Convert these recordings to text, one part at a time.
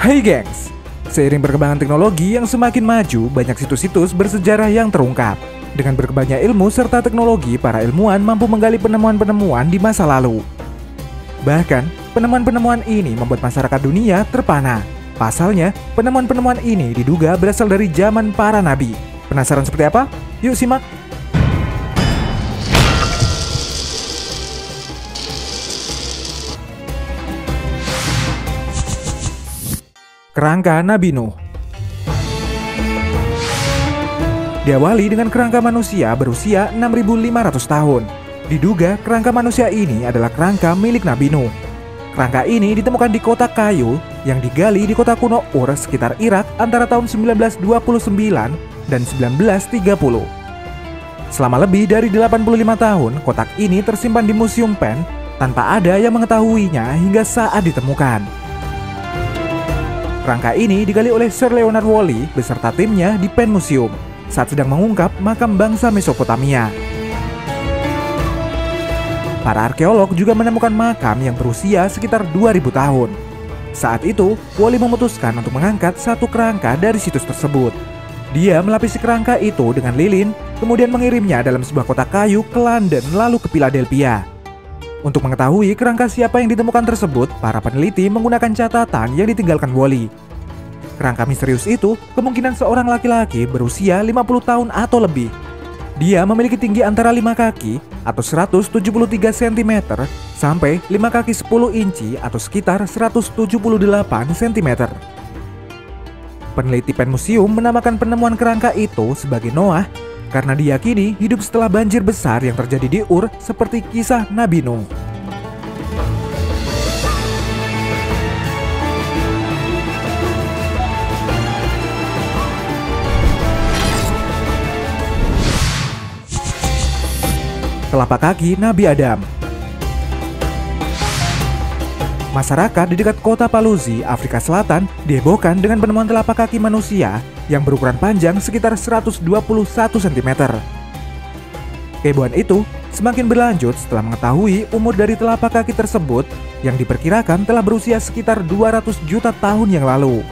Hai gengs, seiring perkembangan teknologi yang semakin maju, banyak situs-situs bersejarah yang terungkap. Dengan berkembangnya ilmu serta teknologi, para ilmuwan mampu menggali penemuan-penemuan di masa lalu. Bahkan, penemuan-penemuan ini membuat masyarakat dunia terpana. Pasalnya, penemuan-penemuan ini diduga berasal dari zaman para nabi. Penasaran seperti apa? Yuk simak! Kerangka Nabi Nuh. Diawali dengan kerangka manusia berusia 6.500 tahun. Diduga kerangka manusia ini adalah kerangka milik Nabi Nuh. Kerangka ini ditemukan di kotak kayu yang digali di kota kuno Ur sekitar Irak antara tahun 1929 dan 1930. Selama lebih dari 85 tahun, kotak ini tersimpan di Museum Pen tanpa ada yang mengetahuinya hingga saat ditemukan. Kerangka ini digali oleh Sir Leonard Woolley beserta timnya di Pen Museum saat sedang mengungkap makam bangsa Mesopotamia. Para arkeolog juga menemukan makam yang berusia sekitar 2000 tahun. Saat itu, Woolley memutuskan untuk mengangkat satu kerangka dari situs tersebut. Dia melapisi kerangka itu dengan lilin, kemudian mengirimnya dalam sebuah kotak kayu ke London lalu ke Philadelphia. Untuk mengetahui kerangka siapa yang ditemukan tersebut, para peneliti menggunakan catatan yang ditinggalkan Woolley. Kerangka misterius itu kemungkinan seorang laki-laki berusia 50 tahun atau lebih. Dia memiliki tinggi antara 5 kaki atau 173 cm sampai 5 kaki 10 inci atau sekitar 178 cm. Peneliti Pen Museum menamakan penemuan kerangka itu sebagai Noah karena diyakini hidup setelah banjir besar yang terjadi di Ur seperti kisah Nabi Nuh. Telapak kaki Nabi Adam. Masyarakat di dekat kota Paluzi, Afrika Selatan, dihebohkan dengan penemuan telapak kaki manusia yang berukuran panjang sekitar 121 cm. Kehebohan itu semakin berlanjut setelah mengetahui umur dari telapak kaki tersebut yang diperkirakan telah berusia sekitar 200 juta tahun yang lalu.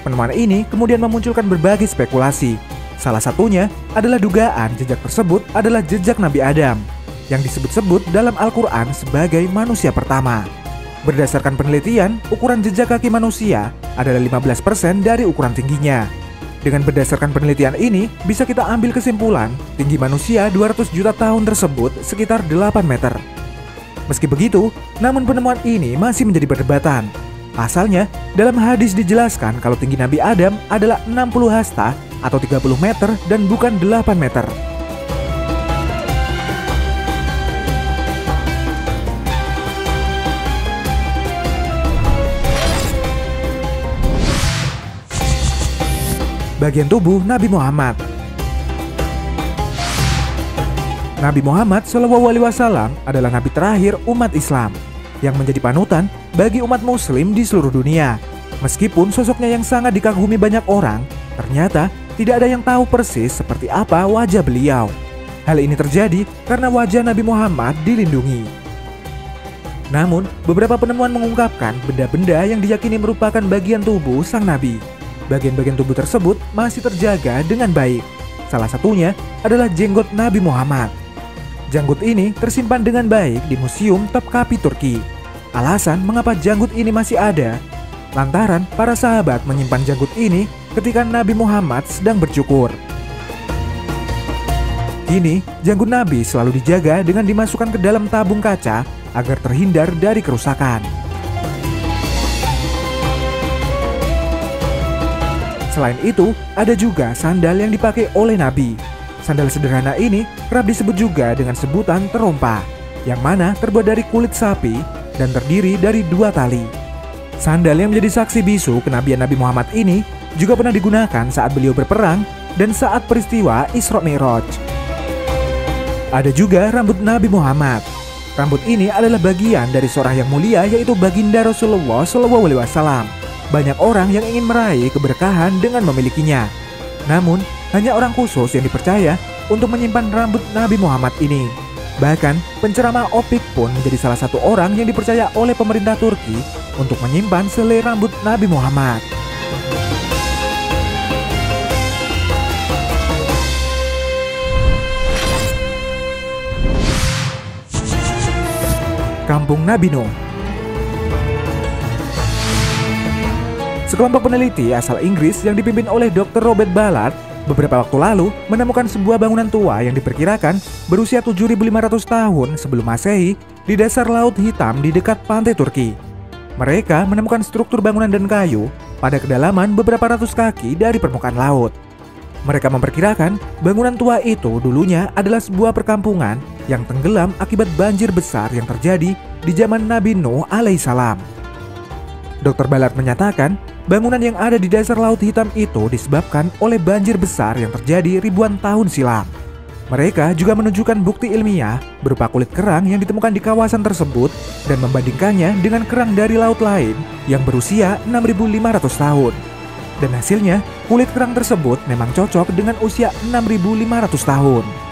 Penemuan ini kemudian memunculkan berbagai spekulasi. Salah satunya adalah dugaan jejak tersebut adalah jejak Nabi Adam yang disebut-sebut dalam Al-Quran sebagai manusia pertama. Berdasarkan penelitian, ukuran jejak kaki manusia adalah 15% dari ukuran tingginya. Dengan berdasarkan penelitian ini, bisa kita ambil kesimpulan tinggi manusia 200 juta tahun tersebut sekitar 8 meter. Meski begitu, namun penemuan ini masih menjadi perdebatan. Pasalnya, dalam hadis dijelaskan kalau tinggi Nabi Adam adalah 60 hasta atau 30 meter dan bukan 8 meter. Bagian tubuh Nabi Muhammad. Nabi Muhammad SAW adalah nabi terakhir umat Islam yang menjadi panutan bagi umat muslim di seluruh dunia. Meskipun sosoknya yang sangat dikagumi banyak orang, ternyata tidak ada yang tahu persis seperti apa wajah beliau. Hal ini terjadi karena wajah Nabi Muhammad dilindungi. Namun, beberapa penemuan mengungkapkan benda-benda yang diyakini merupakan bagian tubuh sang nabi. Bagian-bagian tubuh tersebut masih terjaga dengan baik. Salah satunya adalah jenggot Nabi Muhammad. Janggut ini tersimpan dengan baik di Museum Topkapi Turki. Alasan mengapa janggut ini masih ada, lantaran para sahabat menyimpan janggut ini ketika Nabi Muhammad sedang bercukur. Kini, janggut Nabi selalu dijaga dengan dimasukkan ke dalam tabung kaca agar terhindar dari kerusakan. Selain itu, ada juga sandal yang dipakai oleh Nabi. Sandal sederhana ini kerap disebut juga dengan sebutan terompa, yang mana terbuat dari kulit sapi dan terdiri dari 2 tali. Sandal yang menjadi saksi bisu kenabian Nabi Muhammad ini juga pernah digunakan saat beliau berperang dan saat peristiwa Isra Mi'raj. Ada juga rambut Nabi Muhammad. Rambut ini adalah bagian dari seorang yang mulia yaitu baginda Rasulullah SAW. Banyak orang yang ingin meraih keberkahan dengan memilikinya. Namun, hanya orang khusus yang dipercaya untuk menyimpan rambut Nabi Muhammad ini. Bahkan, penceramah Opik pun menjadi salah satu orang yang dipercaya oleh pemerintah Turki untuk menyimpan selai rambut Nabi Muhammad. Kampung Nabi Nuh. Sekelompok peneliti asal Inggris yang dipimpin oleh Dr. Robert Ballard beberapa waktu lalu menemukan sebuah bangunan tua yang diperkirakan berusia 7.500 tahun sebelum Masehi di dasar Laut Hitam di dekat pantai Turki. Mereka menemukan struktur bangunan dan kayu pada kedalaman beberapa ratus kaki dari permukaan laut. Mereka memperkirakan bangunan tua itu dulunya adalah sebuah perkampungan yang tenggelam akibat banjir besar yang terjadi di zaman Nabi Nuh alaihissalam. Dr. Ballard menyatakan bangunan yang ada di dasar Laut Hitam itu disebabkan oleh banjir besar yang terjadi ribuan tahun silam. Mereka juga menunjukkan bukti ilmiah berupa kulit kerang yang ditemukan di kawasan tersebut dan membandingkannya dengan kerang dari laut lain yang berusia 6.500 tahun. Dan hasilnya, kulit kerang tersebut memang cocok dengan usia 6.500 tahun.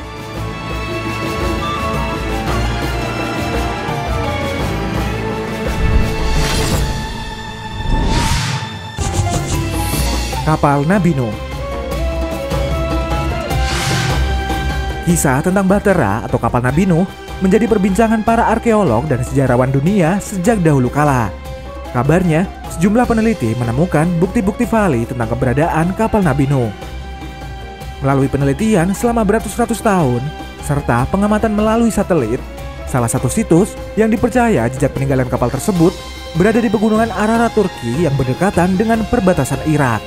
Kapal Nabi Nuh. Kisah tentang Bahtera atau kapal Nabi Nuh menjadi perbincangan para arkeolog dan sejarawan dunia sejak dahulu kala. Kabarnya, sejumlah peneliti menemukan bukti-bukti vali tentang keberadaan kapal Nabi Nuh. Melalui penelitian selama beratus-ratus tahun, serta pengamatan melalui satelit, salah satu situs yang dipercaya jejak peninggalan kapal tersebut berada di pegunungan Ararat Turki yang berdekatan dengan perbatasan Irak.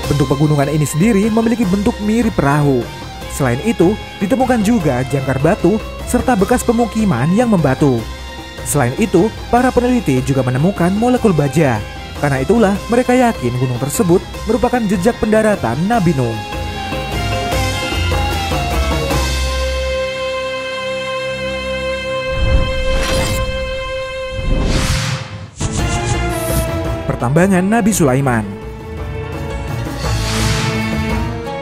Bentuk pegunungan ini sendiri memiliki bentuk mirip perahu. Selain itu, ditemukan juga jangkar batu serta bekas pemukiman yang membatu. Selain itu, para peneliti juga menemukan molekul baja. Karena itulah mereka yakin gunung tersebut merupakan jejak pendaratan Nabi Nuh. Pertambangan Nabi Sulaiman.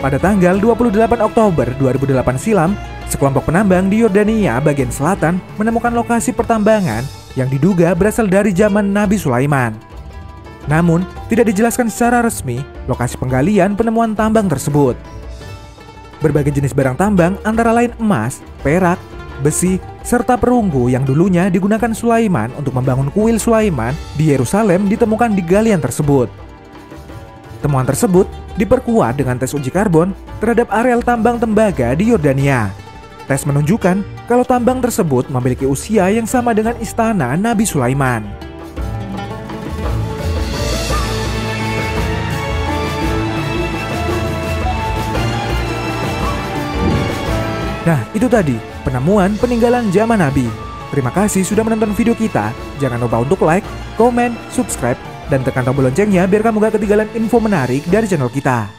Pada tanggal 28 Oktober 2008 silam, sekelompok penambang di Yordania bagian selatan menemukan lokasi pertambangan yang diduga berasal dari zaman Nabi Sulaiman. Namun, tidak dijelaskan secara resmi lokasi penggalian penemuan tambang tersebut. Berbagai jenis barang tambang antara lain emas, perak, besi, serta perunggu yang dulunya digunakan Sulaiman untuk membangun kuil Sulaiman di Yerusalem ditemukan di galian tersebut. Temuan tersebut diperkuat dengan tes uji karbon terhadap areal tambang tembaga di Yordania. Tes menunjukkan kalau tambang tersebut memiliki usia yang sama dengan istana Nabi Sulaiman. Nah, itu tadi penemuan peninggalan zaman Nabi. Terima kasih sudah menonton video kita. Jangan lupa untuk like, komen, subscribe, dan tekan tombol loncengnya biar kamu gak ketinggalan info menarik dari channel kita.